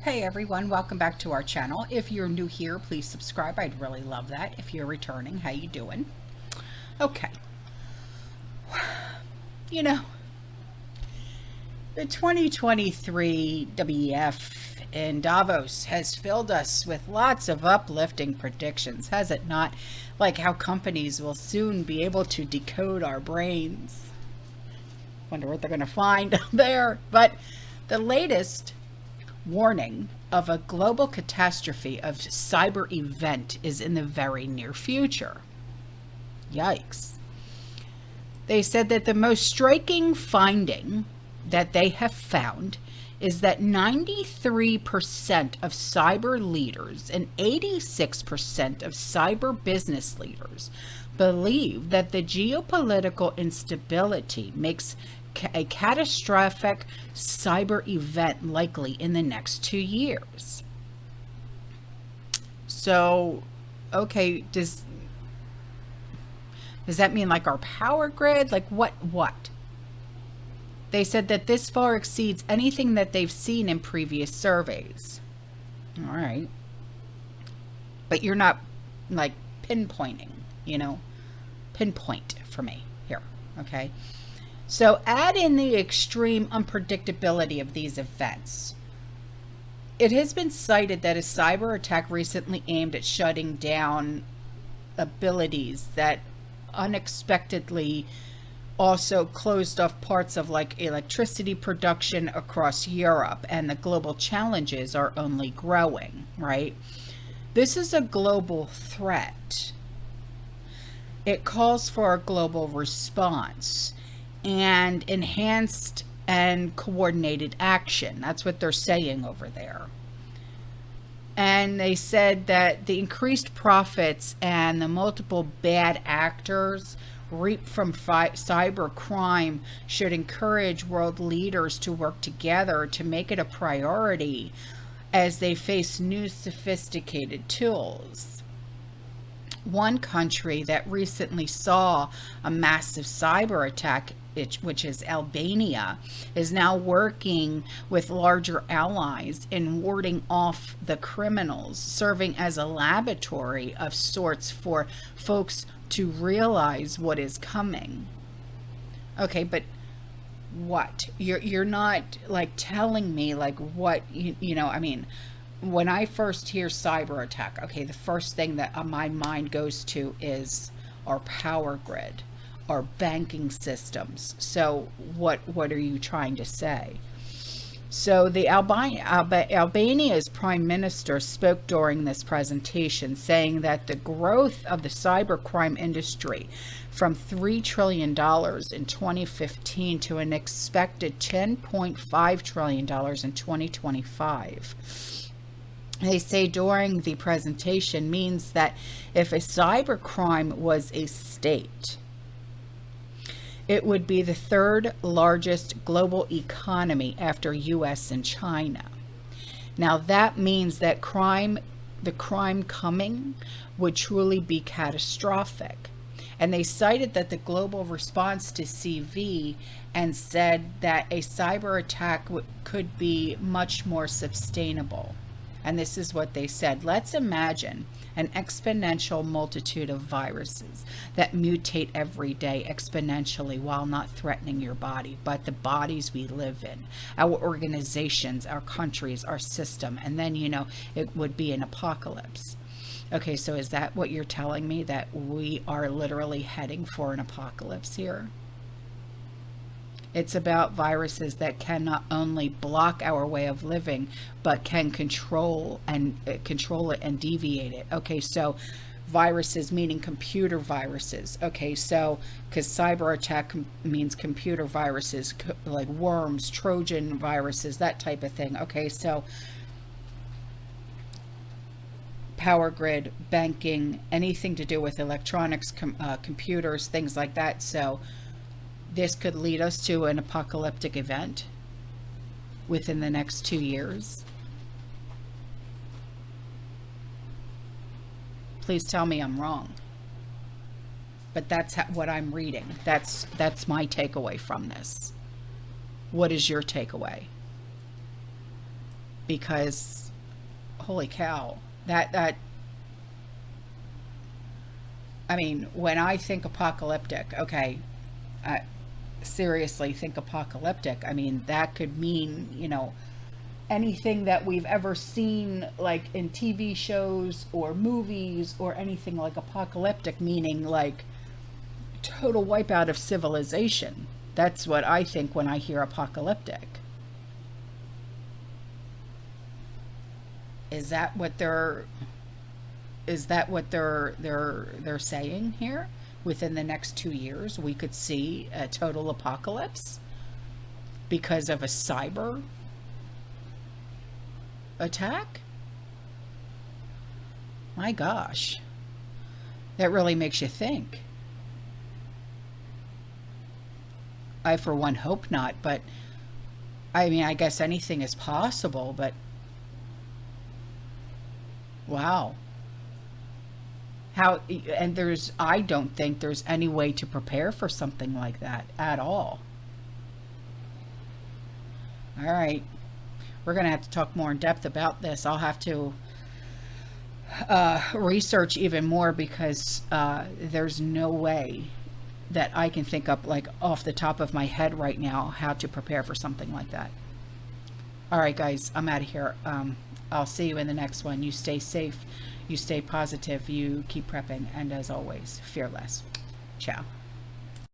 Hey everyone, welcome back to our channel. If you're new here, please subscribe. I'd really love that. If you're returning, how you doing? Okay. You know, the 2023 WEF in Davos has filled us with lots of uplifting predictions, has it not? Like how companies will soon be able to decode our brains. Wonder what they're going to find out there. But the latest warning of a global catastrophe of cyber event is in the very near future. Yikes. They said that the most striking finding that they have found is that 93% of cyber leaders and 86% of cyber business leaders believe that the geopolitical instability makes a catastrophic cyber event likely in the next 2 years. So, okay, does that mean like our power grid? Like what? They said that this far exceeds anything that they've seen in previous surveys. All right. But you're not like pinpointing, pinpoint for me here, okay? So add in the extreme unpredictability of these events. It has been cited that a cyber attack recently aimed at shutting down abilities that unexpectedly also closed off parts of like electricity production across Europe, and the global challenges are only growing, right? This is a global threat. It calls for a global response and enhanced and coordinated action. That's what they're saying over there. And they said that the increased profits and the multiple bad actors reaped from cyber crime should encourage world leaders to work together to make it a priority as they face new sophisticated tools. One country that recently saw a massive cyber attack, which is Albania, is now working with larger allies in warding off the criminals, serving as a laboratory of sorts for folks to realize what is coming. Okay, but what? You're not like telling me like what, I mean, when I first hear cyber attack, okay, the first thing that my mind goes to is our power grid, our banking systems. So what are you trying to say? So the Albania's prime minister spoke during this presentation, saying that the growth of the cybercrime industry from $3 trillion in 2015 to an expected $10.5 trillion in 2025. They say during the presentation means that if a cybercrime was a state, it would be the third largest global economy after US and China. Now that means that the crime coming would truly be catastrophic. And they cited that the global response to CV and said that a cyber attack could be much more sustainable. And this is what they said. Let's imagine an exponential multitude of viruses that mutate every day exponentially while not threatening your body, but the bodies we live in, our organizations, our countries, our system, and then, it would be an apocalypse. Okay, so is that what you're telling me, that we are literally heading for an apocalypse here? It's about viruses that can not only block our way of living, but can control it and deviate it. Okay, so viruses meaning computer viruses. Okay, so because cyber attack means computer viruses, like worms, Trojan viruses, that type of thing. Okay, so power grid, banking, anything to do with electronics, computers, things like that. So this could lead us to an apocalyptic event within the next 2 years. Please tell me I'm wrong. But that's what I'm reading. That's my takeaway from this. What is your takeaway? because holy cow, that I mean, when I think apocalyptic, okay, seriously think apocalyptic, I mean, that could mean, you know, anything that we've ever seen, like in TV shows or movies or anything, like apocalyptic, meaning like total wipeout of civilization. That's what I think when I hear apocalyptic. Is that what they're saying here? Within the next 2 years, we could see a total apocalypse because of a cyber attack? My gosh. That really makes you think. I, for one, hope not, but I mean, I guess anything is possible, but wow. How, and I don't think there's any way to prepare for something like that at all. All right. We're going to have to talk more in depth about this. I'll have to research even more because there's no way that I can think up, like off the top of my head right now, how to prepare for something like that. All right, guys, I'm out of here. I'll see you in the next one. You stay safe, you stay positive, you keep prepping, and as always, fearless. Ciao.